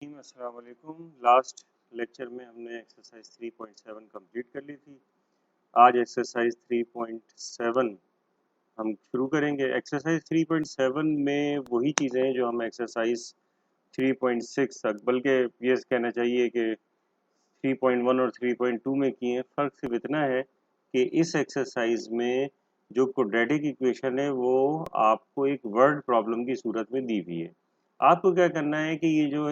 अस्सलाम वालेकुम। Last lecture में हमने एक्सरसाइज 3.7 कंप्लीट कर ली थी। आज एक्सरसाइज 3.7 हम शुरू करेंगे। एक्सरसाइज 3.7 में वही चीज़ें हैं जो हम एक्सरसाइज 3.6 तक, बल्कि ये कहना चाहिए कि 3.1 और 3.2 में किए हैं। फ़र्क सिर्फ इतना है कि इस एक्सरसाइज में जो क्वाड्रेटिक इक्वेशन है वो आपको एक वर्ड प्रॉब्लम की सूरत में दी हुई है। आपको क्या करना है कि ये जो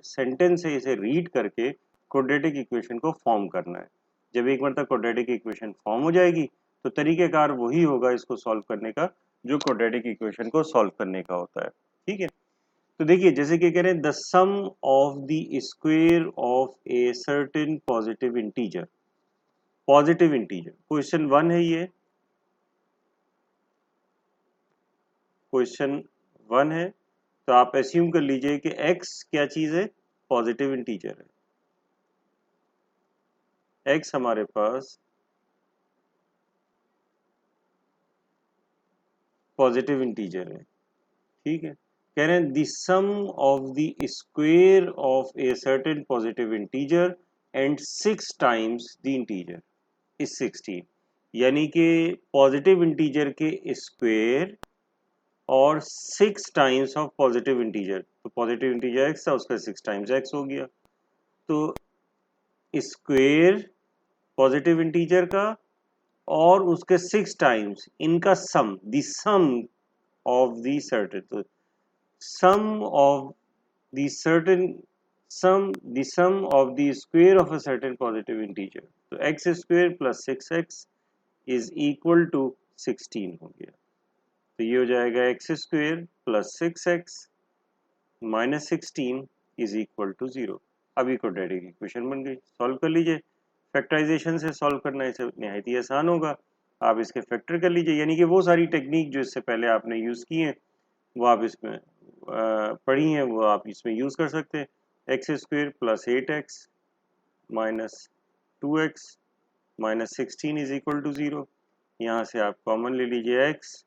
सेंटेंस है इसे रीड करके क्वाड्रेटिक इक्वेशन को फॉर्म करना है। जब एक बार तक क्वाड्रेटिक इक्वेशन फॉर्म हो जाएगी तो तरीक़ेकार वही होगा इसको सॉल्व करने का जो क्वाड्रेटिक इक्वेशन को सॉल्व करने का होता है। ठीक है, तो देखिए जैसे कि कह रहे हैं the sum of the square of a certain positive integer. Positive integer question 1 है, ये क्वेश्चन 1 है। तो आप एज्यूम कर लीजिए कि x क्या चीज है, पॉजिटिव इंटीजर है। x हमारे पास पॉजिटिव इंटीजर है। ठीक है, कह रहे हैं the sum of the square of a certain positive integer and 6 times the integer is 16। यानी कि पॉजिटिव इंटीजर के स्क्वायर और 6 टाइम्स ऑफ पॉजिटिव इंटीजर। तो पॉजिटिव इंटीजर x था, उसका 6 टाइम्स x हो गया। तो स्क्वायर पॉजिटिव इंटीजर का और उसके 6 टाइम्स, इनका sum, the sum of the certain, तो sum of the certain sum of the square of a certain positive integer. तो x square plus 6x is equal to 16 हो गया। तो ये हो जाएगा x square plus 6x minus 16 is equal to 0। अभी quadratic equation बन गई। सॉल्व कर लीजिए। फैक्टराइजेशन से सॉल्व करना इसे निहायत ही आसान होगा। आप इसके फैक्टर कर लीजिए, यानी कि वो सारी टेक्निक जो इससे पहले आपने यूज़ की हैं वो आप इसमें पढ़ी हैं, वो आप इसमें यूज़ कर सकते हैं। X square plus 8x minus 2x minus 16 is equal to 0। यहाँ से आप कॉमन ले लीजिए x,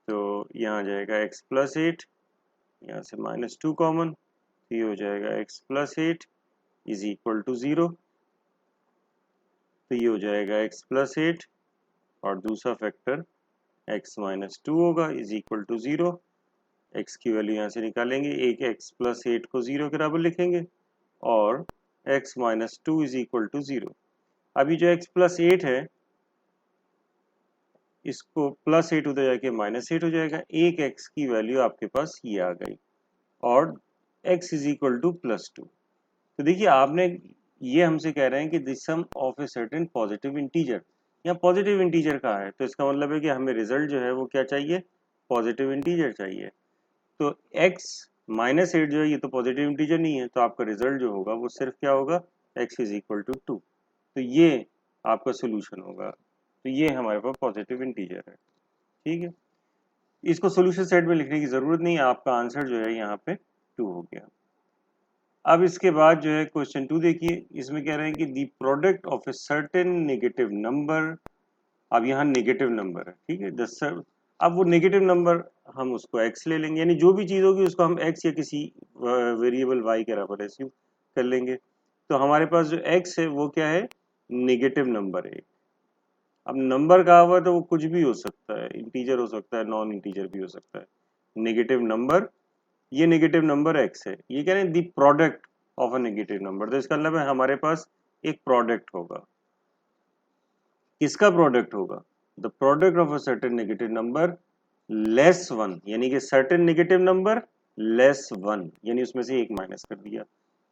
तो यहाँ आ जाएगा x प्लस 8, यहाँ से माइनस 2 कॉमन, तो ये हो जाएगा x plus 8 is equal to 0। तो ये हो जाएगा x प्लस 8 और दूसरा फैक्टर x माइनस 2 होगा इज इक्वल टू 0। x की वैल्यू यहाँ से निकालेंगे, एक x प्लस 8 को 0 के बराबर लिखेंगे और x minus 2 is equal to 0। अभी जो x प्लस 8 है इसको प्लस 8 उधर जाके माइनस 8 हो जाएगा। एक x की वैल्यू आपके पास ये आ गई और x is equal two plus 2। तो देखिए आपने, ये हमसे कह रहे हैं कि this sum of a certain positive integer. यहाँ पॉजिटिव इंटीजर कहाँ है, तो इसका मतलब है कि हमें रिजल्ट जो है वो क्या चाहिए, पॉजिटिव इंटीजर चाहिए। तो x माइनस 8 जो है ये तो पॉजिटिव इंटीजर नहीं है, तो आपका रिजल्ट जो होगा वो सिर्फ क्या होगा, x इज इक्वल टू 2। तो ये आपका सोल्यूशन होगा। तो ये हमारे पास पॉजिटिव इंटीजर है। ठीक है, इसको सोल्यूशन सेट में लिखने की जरूरत नहीं है, आपका आंसर जो है यहाँ पे 2 हो गया। अब इसके बाद जो है क्वेश्चन 2 देखिए, इसमें कह रहे हैं कि the product of a certain negative number. अब यहाँ नेगेटिव नंबर है, ठीक है, अब वो नेगेटिव नंबर हम उसको x ले लेंगे, यानी जो भी चीज़ होगी उसको हम x या किसी वेरिएबल y के बराबर एज्यूम कर लेंगे। तो हमारे पास जो x है वो क्या है, नेगेटिव नंबर है। अब नंबर कहा हुआ है तो वो कुछ भी हो सकता है, इंटीजर हो सकता है, नॉन इंटीजर भी हो सकता है। नेगेटिव नंबर, ये नेगेटिव नंबर x है। ये कह रहे हैं the product of a negative number, तो इसका मतलब है हमारे पास एक प्रोडक्ट होगा। किसका प्रोडक्ट होगा, the product of a certain negative number less 1, यानी कि सर्टेन नेगेटिव नंबर लेस 1, यानी उसमें से एक माइनस कर दिया।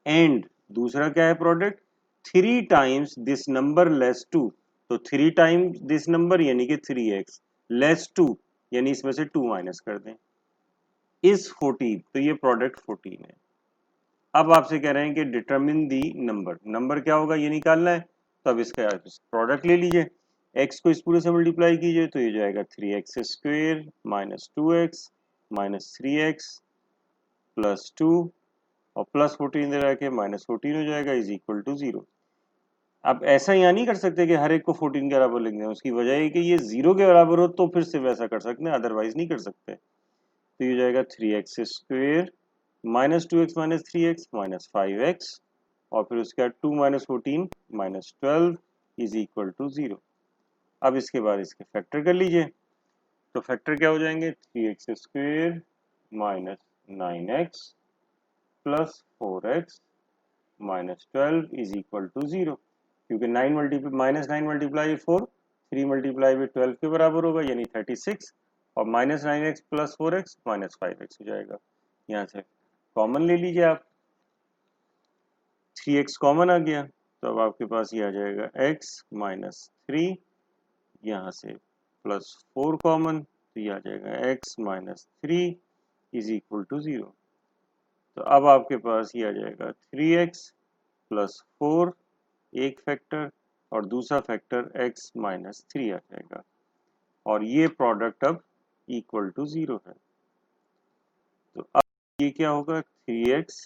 एंड दूसरा क्या है product, 3 times this number less 2, तो 3 टाइम्स दिस नंबर यानी कि 3x लेस 2, यानी इसमें से 2 माइनस कर दें, इज 14, तो ये प्रोडक्ट 14 है। अब आपसे कह रहे हैं कि डिटरमिन दी नंबर, नंबर क्या होगा ये निकालना है। तो अब इसका प्रोडक्ट ले लीजिए, x को इस पूरे से मल्टीप्लाई कीजिए तो ये जाएगा 3x square minus 2x minus 3x plus 2 और प्लस 14 दे रहा है माइनस 14 हो जाएगा इज इक्वल टू 0। आप ऐसा यहाँ नहीं कर सकते कि हर एक को 14 के बराबर लिख दें, उसकी वजह है कि ये 0 के बराबर हो तो फिर से वैसा कर सकते हैं, अदरवाइज नहीं कर सकते। तो ये जाएगा 3x square minus 2x minus 3x minus 5x और फिर उसके बाद 2 minus 14 minus 12 is equal to 0। अब इसके बाद इसके फैक्टर कर लीजिए, तो फैक्टर क्या हो जाएंगे, 3x square minus 9x plus 4x minus 12 is equal to 0, क्योंकि माइनस 9 मल्टीप्लाई 4 3 मल्टीप्लाई बाई 12 के बराबर होगा, यानी 36, और minus 9x plus 4x minus 5x हो जाएगा। यहाँ से कॉमन ले लीजिए आप, 3x कॉमन आ गया, तो अब आपके पास ये आ जाएगा x माइनस 3, यहाँ से प्लस 4 कॉमन, तो ये आ जाएगा x minus 3 is equal to 0। तो अब आपके पास ये आ जाएगा 3x प्लस 4 एक फैक्टर और दूसरा फैक्टर x माइनस 3 आ जाएगा, और ये प्रोडक्ट अब इक्वल टू 0 है। तो अब ये क्या होगा, 3x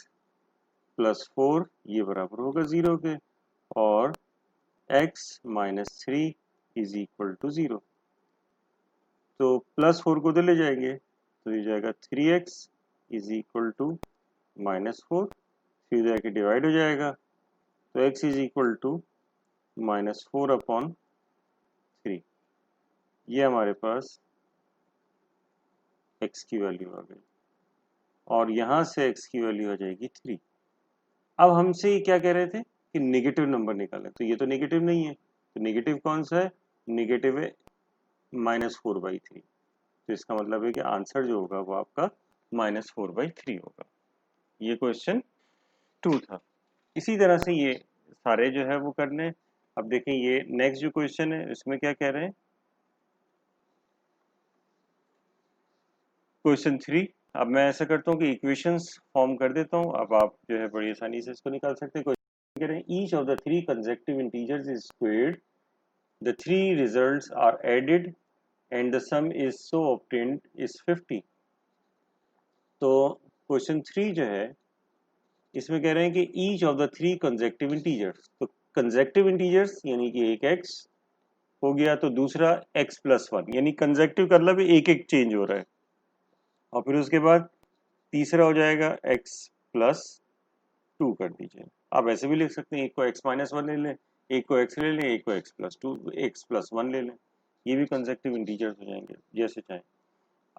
प्लस 4 ये बराबर होगा 0 के, और x minus 3 is equal to 0। तो प्लस 4 को ले जाएंगे, तो ये जाएगा 3x is equal to minus 4, फिर जाके डिवाइड हो जाएगा, तो x is equal to minus 4 upon 3, ये हमारे पास x की वैल्यू आ गई, और यहाँ से x की वैल्यू आ जाएगी 3। अब हमसे ये क्या कह रहे थे कि नेगेटिव नंबर निकालें, तो ये तो नेगेटिव नहीं है, तो नेगेटिव कौन सा है, नेगेटिव है -4/3, तो इसका मतलब है कि आंसर जो होगा वो आपका -4/3 होगा। ये क्वेश्चन 2 था। इसी तरह से ये सारे जो है वो करने। अब देखें ये नेक्स्ट जो क्वेश्चन है इसमें क्या कह रहे हैं, क्वेश्चन 3। अब मैं ऐसा करता हूँ कि इक्वेशंस फॉर्म कर देता हूँ, अब आप जो है बड़ी आसानी से इसको निकाल सकते हैं। क्वेश्चन कह रहे हैं each of the 3 consecutive integers is squared, the 3 results are added and the sum is so obtained is 50। तो क्वेश्चन 3 जो है इसमें कह रहे हैं कि each of the 3 consecutive integers, तो कंसेक्यूटिव इंटीजर्स यानी कि एक x हो गया, तो दूसरा x प्लस 1, यानी कंसेक्यूटिव कर मतलब एक एक चेंज हो रहा है, और फिर उसके बाद तीसरा हो जाएगा x प्लस 2 कर दीजिए। आप ऐसे भी लिख सकते हैं, एक को x माइनस 1 ले लें, एक को x ले लें, एक को x प्लस 2 x प्लस 1 ले लें, ये भी कंसेक्यूटिव इंटीजर्स हो जाएंगे जैसे चाहें।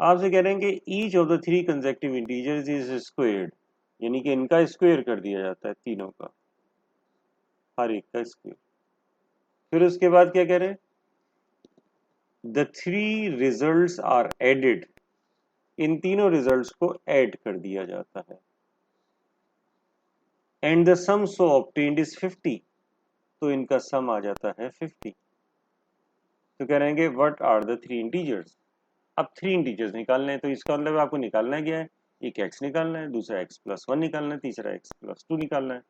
आपसे कह रहे हैं कि each of the 3 consecutive integers is squared, यानी कि इनका स्क्वेयर कर दिया जाता है, तीनों का, हर एक का स्क्वेयर। फिर उसके बाद क्या कह रहे हैं, द 3 रिजल्ट्स आर एडेड, इन तीनों रिजल्ट्स को ऐड कर दिया जाता है, and the sum so obtained is 50, तो इनका सम आ जाता है 50। तो कह रहे हैं कि व्हाट आर द 3 इंटीजर्स। अब 3 इंटीजर्स निकालने हैं, तो इसका मतलब आपको निकालना क्या है, एक x निकालना है, दूसरा x प्लस 1 निकालना है, तीसरा x प्लस 2 निकालना है।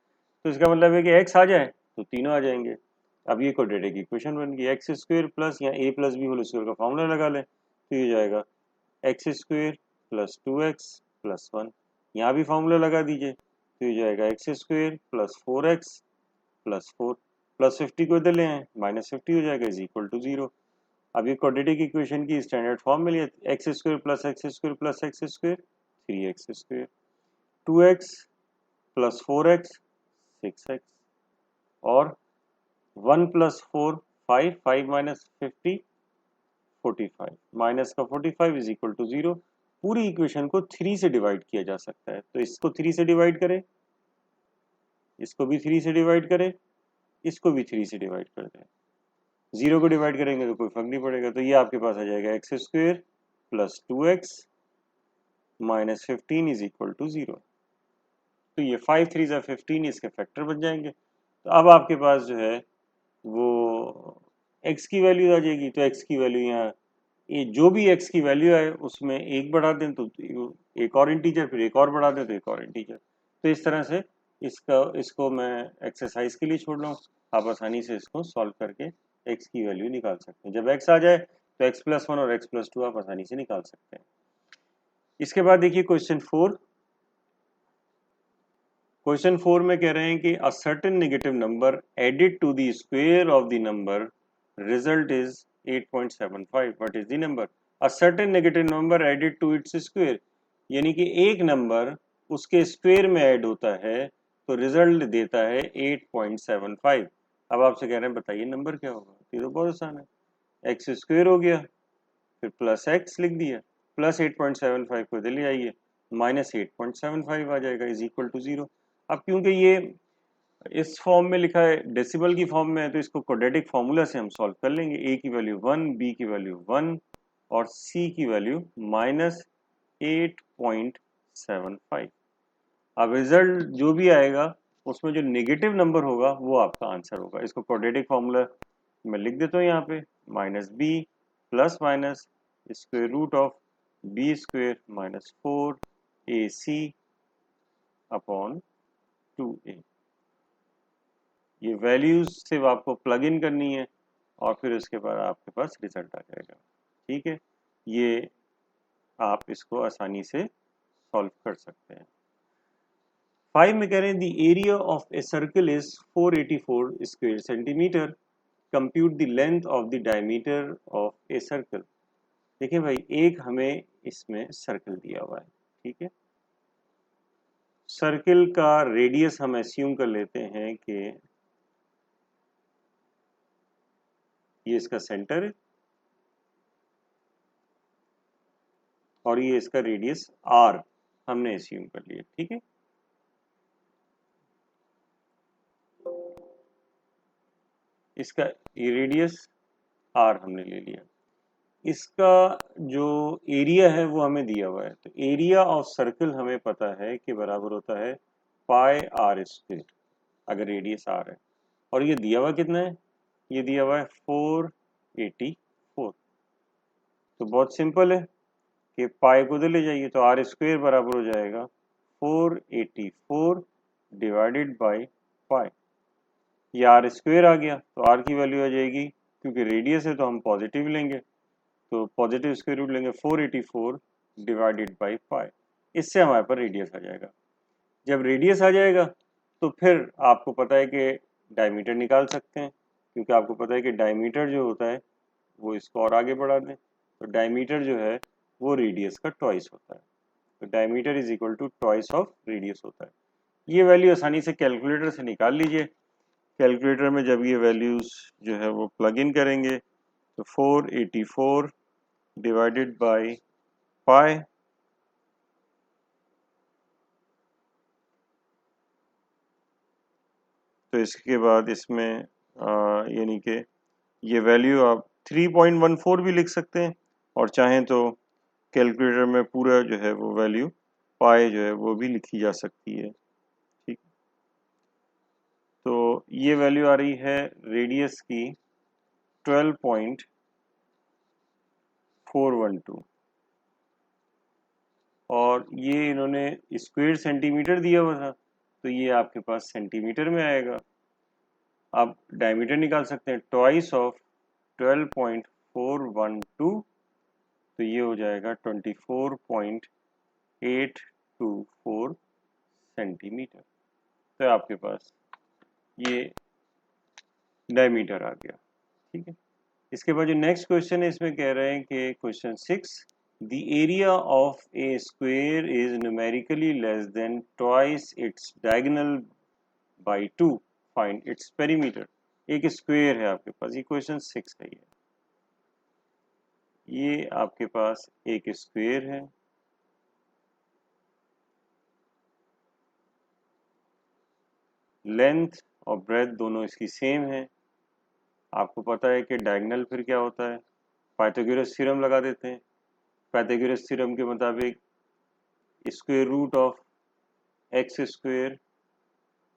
तो इसका मतलब है कि x आ जाए तो तीनों आ जाएंगे। अब ये क्वाड्रेटिक इक्वेशन बन गई, एक्स स्क्वेयर प्लस या a plus b whole square का फॉर्मूला लगा लें, तो ये जाएगा x square plus 2x plus 1, यहाँ भी फॉर्मूला लगा दीजिए, तो ये जाएगा x square plus 4x plus 4, plus 50 को इधर ले आए -50 हो जाएगा इज इक्वल टू 0। अब ये क्वाड्रेटिक इक्वेशन की स्टैंडर्ड फॉर्म में लिया, x square plus x square plus x square 3x square, 2x plus 4x 6x, और 1 प्लस 4 5, 5 माइनस 50 45, माइनस का 45 इज इक्वल टू 0। पूरी इक्वेशन को 3 से डिवाइड किया जा सकता है, तो इसको 3 से डिवाइड करें, इसको भी 3 से डिवाइड करें, इसको भी 3 से डिवाइड कर दें, 0 को डिवाइड करेंगे तो कोई फर्क नहीं पड़ेगा, तो ये आपके पास आ जाएगा x square plus 2x minus 15 is equal to 0। तो ये 5 3 ज़ा 15 इसके फैक्टर बन जाएंगे। तो अब आपके पास जो है वो x की वैल्यू आ जाएगी, तो x की वैल्यू यहाँ ये जो भी x की वैल्यू है उसमें एक बढ़ा दें तो एक और इंटीजर, फिर एक और बढ़ा दें तो एक और इंटीजर। तो इस तरह से इसको मैं एक्सरसाइज के लिए छोड़ रहा हूँ, आप आसानी से इसको सॉल्व करके x की वैल्यू निकाल सकते हैं। जब x आ जाए तो x प्लस 1 और x प्लस 2 आप आसानी से निकाल सकते हैं। इसके बाद देखिए क्वेश्चन 4। क्वेश्चन 4 में कह रहे हैं कि a certain negative number added to the square of the number result is 8.75, what is the number. A certain negative number added to its square, यानी कि एक नंबर उसके स्क्वायर में ऐड होता है तो रिजल्ट देता है 8.75। अब आपसे कह रहे हैं बताइए नंबर क्या होगा। ये तो बहुत आसान है, एक्स स्क्वायर हो गया, फिर प्लस एक्स लिख दिया, प्लस 8.75 को इधर ले आइए, माइनस 8.75 आ जाएगा, इज इक्वल टू 0। अब क्योंकि ये इस फॉर्म में लिखा है, डेसिमल की फॉर्म में है, तो इसको क्वाड्रेटिक फॉर्मूला से हम सॉल्व कर लेंगे। ए की वैल्यू 1, बी की वैल्यू 1 और सी की वैल्यू माइनस 8.75। अब रिजल्ट जो भी आएगा उसमें जो नेगेटिव नंबर होगा वो आपका आंसर होगा। इसको क्वाड्रेटिक फॉर्मूला मैं लिख देता हूँ यहाँ पे, minus b plus minus square root of b square minus 4ac upon 2a। ये वैल्यूज सिर्फ आपको प्लग इन करनी है और फिर उसके बाद आपके पास रिजल्ट आ जाएगा। ठीक है, ये आप इसको आसानी से सॉल्व कर सकते हैं। 5 में कह रहे हैं the area of a circle is 484 square centimetre, compute the length of the diameter of a circle. देखिए भाई, एक हमें इसमें सर्कल दिया हुआ है, ठीक है। सर्कल का रेडियस हम एस्यूम कर लेते हैं कि ये इसका सेंटर है और ये इसका रेडियस r हमने एस्यूम कर लिया, ठीक है। इसका ये रेडियस r हमने ले लिया, इसका जो एरिया है वो हमें दिया हुआ है, तो एरिया ऑफ सर्कल हमें पता है कि बराबर होता है पाई r स्क्वायर, अगर रेडियस r है। और ये दिया हुआ कितना है, ये दिया हुआ है 484। तो बहुत सिंपल है कि पाई को उधर ले जाइए तो r स्क्वायर बराबर हो जाएगा 484 डिवाइडेड बाई पाई। ये आर स्क्वायर आ गया तो आर की वैल्यू आ जाएगी, क्योंकि रेडियस है तो हम पॉजिटिव लेंगे, तो पॉजिटिव स्क्वायर रूट लेंगे 484 डिवाइडेड बाई पाई। इससे हमारे पास रेडियस आ जाएगा। जब रेडियस आ जाएगा तो फिर आपको पता है कि डायमीटर निकाल सकते हैं, क्योंकि आपको पता है कि डायमीटर जो होता है वो इसको और आगे बढ़ा दें, तो डायमीटर जो है वो रेडियस का ट्वाइस होता है। तो diameter is equal to twice of radius होता है। ये वैल्यू आसानी से कैलकुलेटर से निकाल लीजिए। कैलकुलेटर में जब ये वैल्यूज जो है वो प्लग इन करेंगे तो 484 डिवाइडेड बाय पाई, तो इसके बाद इसमें यानी कि ये वैल्यू आप 3.14 भी लिख सकते हैं, और चाहें तो कैलकुलेटर में पूरा जो है वो वैल्यू पाई जो है वो भी लिखी जा सकती है। ठीक, तो ये वैल्यू आ रही है रेडियस की 12.412, और ये इन्होंने स्क्वायर सेंटीमीटर दिया हुआ था तो ये आपके पास सेंटीमीटर में आएगा। आप डायमीटर निकाल सकते हैं, ट्वाइस ऑफ 12.412, तो ये हो जाएगा 24.824 सेंटीमीटर। तो आपके पास ये डायमीटर आ गया, ठीक है। इसके बाद जो नेक्स्ट क्वेश्चन है इसमें कह रहे हैं कि question 6, the area of A square is numerically less than twice its diagonal by 2, find its perimeter. एक स्क्वायर है आपके पास, ये क्वेश्चन 6 है। ये आपके पास एक स्क्वायर है, लेंथ और ब्रेथ दोनों इसकी सेम है। आपको पता है कि डायगोनल फिर क्या होता है, पाइथागोरस थ्योरम लगा देते हैं। पाइथागोरस थ्योरम के मुताबिक square root of x square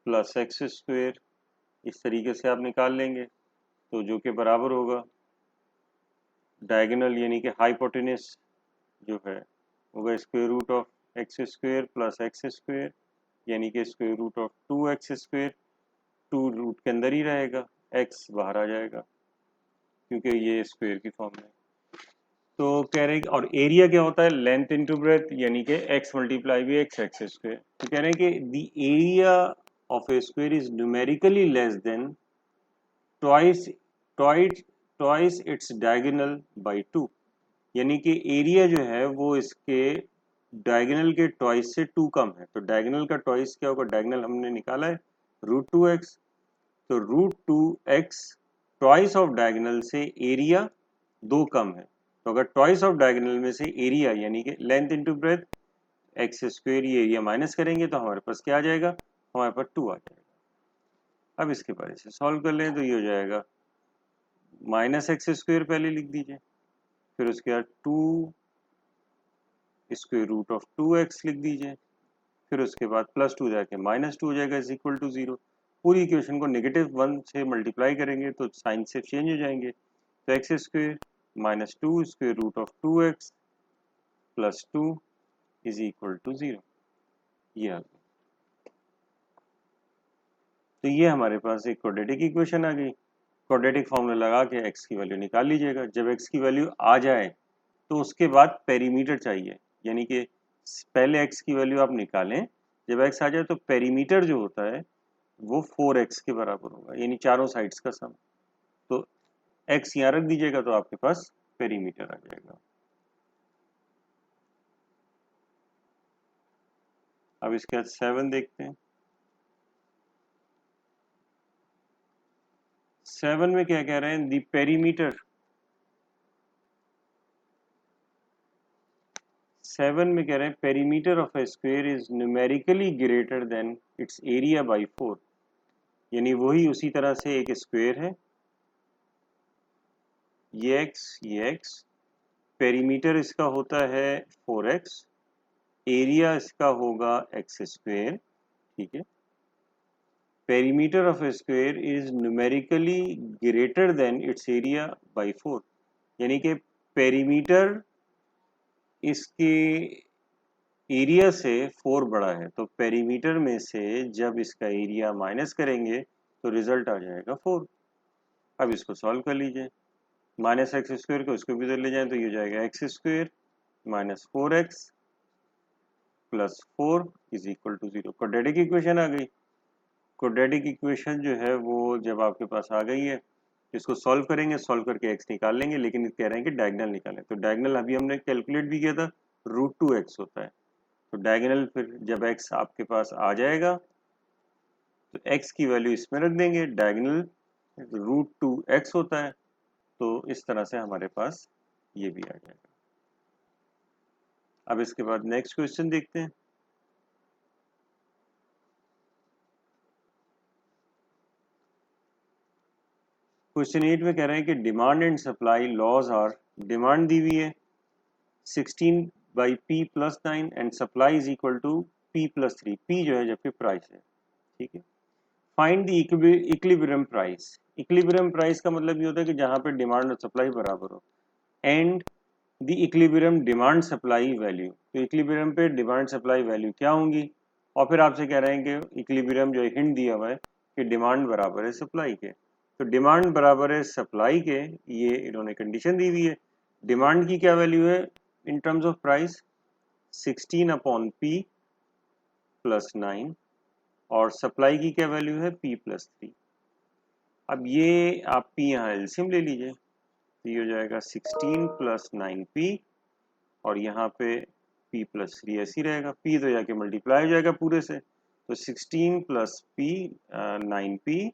plus x square, इस तरीके से आप निकाल लेंगे, तो जो कि बराबर होगा डायगोनल यानी कि हाइपोटेनस जो है होगा square root of x square plus x square, यानी कि square root of 2x square. 2 root के अंदर ही रहेगा, x बाहर आ जाएगा क्योंकि ये स्क्वायर की फॉर्म है। तो कह रहे हैं और एरिया क्या होता है, लेंथ इनटू ब्रेथ, यानी कि x multiply by x square. तो कह रहे हैं कि the area of A square is numerically less than twice twice twice its diagonal by 2, यानी कि एरिया जो है वो इसके डायगोनल के ट्वाइस से 2 कम है, तो डायगोनल का ट्वाइस क्या होगा, डायगोनल हमने निकाला है √2x, तो √2x ट्वाइस ऑफ डायगोनल से एरिया 2 कम है, तो अगर ट्वाइस ऑफ डायगोनल में से एरिया यानी कि length into breadth x square ये एरिया माइनस करेंगे तो हमारे पास क्या आ जाएगा, हमारे पास 2 आ जाएगा। अब इसके बाद इसे सॉल्व कर लें तो ये हो जाएगा -x² पहले लिख दीजिए, फिर उसके बाद 2 स्क्वेयर रूट ऑफ 2x लिख दीजिए, फिर उसके बाद +2 जाके -2 हो जाएगा इज इक्वल टू 0। पूरी इक्वेशन को -1 से मल्टीप्लाई करेंगे तो साइन से चेंज हो जाएंगे, तो x² -2 square root of 2x +2 is equal to 0। ये आ गया। तो ये हमारे पास एक क्वाड्रेटिक इक्वेशन आ गई। क्वाड्रेटिक फॉर्मूला लगा के x की वैल्यू निकाल लीजिएगा। जब x की वैल्यू आ जाए तो उसके बाद पेरीमीटर चाहिए, यानी कि पहले x की वैल्यू आप निकालें, जब x आ जाए तो पेरीमीटर जो होता है वो 4x के बराबर होगा, यानी चारों साइड्स का सम। तो x यहाँ रख दीजिएगा तो आपके पास पेरीमीटर आ जाएगा। अब इसके बाद 7 देखते हैं। 7 में क्या कह रहे हैं, दी पेरीमीटर 7 में कह रहे हैं perimeter of A square is numerically greater than it's area by 4, यानी वही उसी तरह से एक स्क्वायर है, ये x, पेरीमीटर इसका होता है 4x, एरिया इसका होगा x², ठीक है। Perimeter of A square is numerically greater than it's area by 4, यानी कि पेरीमीटर इसके एरिया से 4 बड़ा है, तो पेरीमीटर में से जब इसका एरिया माइनस करेंगे तो रिजल्ट आ जाएगा 4। अब इसको सॉल्व कर लीजिए, -x² को इसको भी इधर ले जाएं तो ये हो जाएगा x² -4x +4 is equal to 0। Quadratic equation आ गई। क्वाड्रेटिक इक्वेशन जो है वो जब आपके पास आ गई है, इसको सॉल्व करेंगे, सॉल्व करके x निकाल लेंगे, लेकिन कह रहे हैं कि डायगोनल निकालें, तो डायगोनल अभी हमने कैलकुलेट भी किया था, √2x होता है, तो डायगोनल फिर जब x आपके पास आ जाएगा तो x की वैल्यू इसमें रख देंगे, डायगोनल √2x होता है, तो इस तरह से हमारे पास ये भी आ जाएगा। अब इसके बाद नेक्स्ट क्वेश्चन देखते हैं। क्वेश्चन 8 में कह रहे हैं कि demand and supply laws are, demand दी हुई है 16/p+9 and supply is equal to p+3, p जो है जबकि प्राइस है, ठीक है। Find the equilibrium price. Equilibrium price का मतलब ये होता है कि जहां पे डिमांड और सप्लाई बराबर हो, and the equilibrium demand supply value, तो इक्विलिब्रियम पे डिमांड सप्लाई वैल्यू क्या होंगी, और फिर आपसे कह रहे हैं कि इक्विलिब्रियम जो हिंट दिया हुआ है कि डिमांड बराबर है सप्लाई के, तो डिमांड बराबर है सप्लाई के, ये इन्होंने कंडीशन दी हुई है। डिमांड की क्या वैल्यू है in terms of price, 16/p+9, और सप्लाई की क्या वैल्यू है p+3। अब ये आप p यहाँ एलसीएम ले लीजिए, तो ये हो जाएगा 16 + 9p, और यहाँ पे p+3 ऐसे ही रहेगा, p तो जाके मल्टीप्लाई हो जाएगा पूरे से, तो 16 + p 9p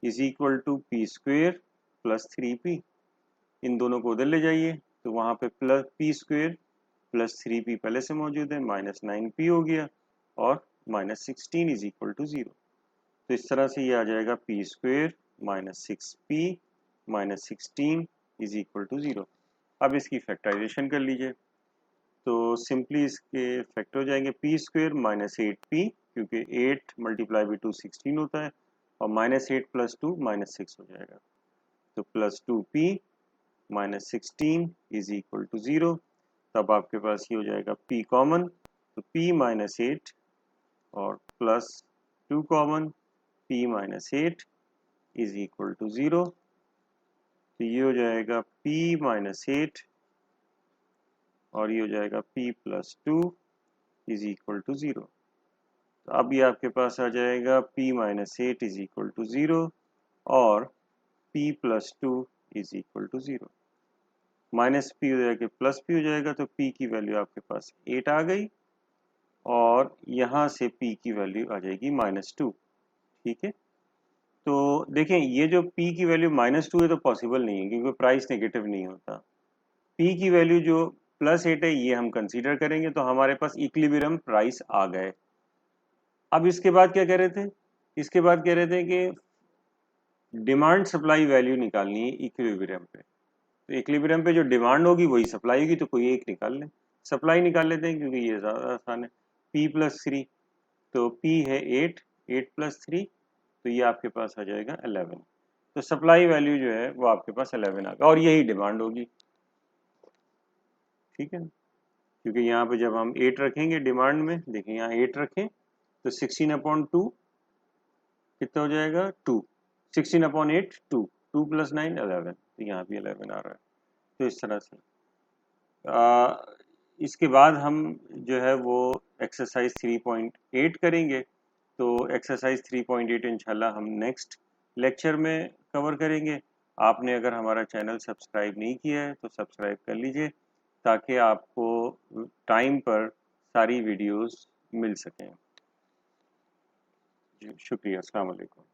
is equal to p² + 3p। इन दोनों को उधर ले जाइए तो वहाँ पे p² + 3p पहले से मौजूद है, -9p हो गया, और -16 इज इक्वल टू 0। तो इस तरह से ये आ जाएगा p² -6p -16 is equal to 0। अब इसकी फैक्टराइजेशन कर लीजिए, तो सिंपली इसके फैक्टर हो जाएंगे, p² -8p, क्योंकि 8 × 2 16 होता है, और -8 + 2 -6 हो जाएगा, तो +2p -16 इज इक्वल टू 0। तब आपके पास ये हो जाएगा p कॉमन, तो p -8 और +2 common, p -8 is equal to 0। तो ये हो जाएगा p -8 और ये हो जाएगा p + 2 इज इक्वल टू 0। तो अब ये आपके पास आ जाएगा p -8 इज इक्वल टू 0 और p + 2 is equal to 0। Minus p हो जाएगा प्लस पी हो जाएगा, तो पी की वैल्यू आपके पास 8 आ गई और यहाँ से पी की वैल्यू आ जाएगी -2। ठीक है, तो देखें ये जो पी की वैल्यू -2 है तो पॉसिबल नहीं है क्योंकि प्राइस नेगेटिव नहीं होता। पी की वैल्यू जो +8 है ये हम कंसीडर करेंगे, तो हमारे पास इक्विलिब्रियम प्राइस आ गए। अब इसके बाद क्या कह रहे थे, इसके बाद कह रहे थे कि डिमांड सप्लाई वैल्यू निकालनी है इक्विलिब्रियम पे। तो इक्विलिब्रियम पे जो डिमांड होगी वही सप्लाई होगी, तो कोई एक निकाल लें। सप्लाई निकाल लेते हैं क्योंकि ये ज़्यादा आसान है। P+3, तो P है 8, 8+3, तो ये आपके पास आ जाएगा 11। तो सप्लाई वैल्यू जो है वो आपके पास 11 आ गया और यही डिमांड होगी। ठीक है ना, क्योंकि यहाँ पे जब हम 8 रखेंगे डिमांड में, देखिए यहाँ 8 रखें तो 16/2 कितना हो जाएगा 2, 16/8 2, 2 + 9 11, तो यहाँ भी 11 आ रहा है। तो इस तरह से इसके बाद हम जो है वो एक्सरसाइज 3.8 करेंगे। तो एक्सरसाइज 3.8 इंशाल्लाह हम नेक्स्ट लेक्चर में कवर करेंगे। आपने अगर हमारा चैनल सब्सक्राइब नहीं किया है तो सब्सक्राइब कर लीजिए ताकि आपको टाइम पर सारी वीडियोस मिल सकें। जी शुक्रिया, अस्सलाम वालेकुम।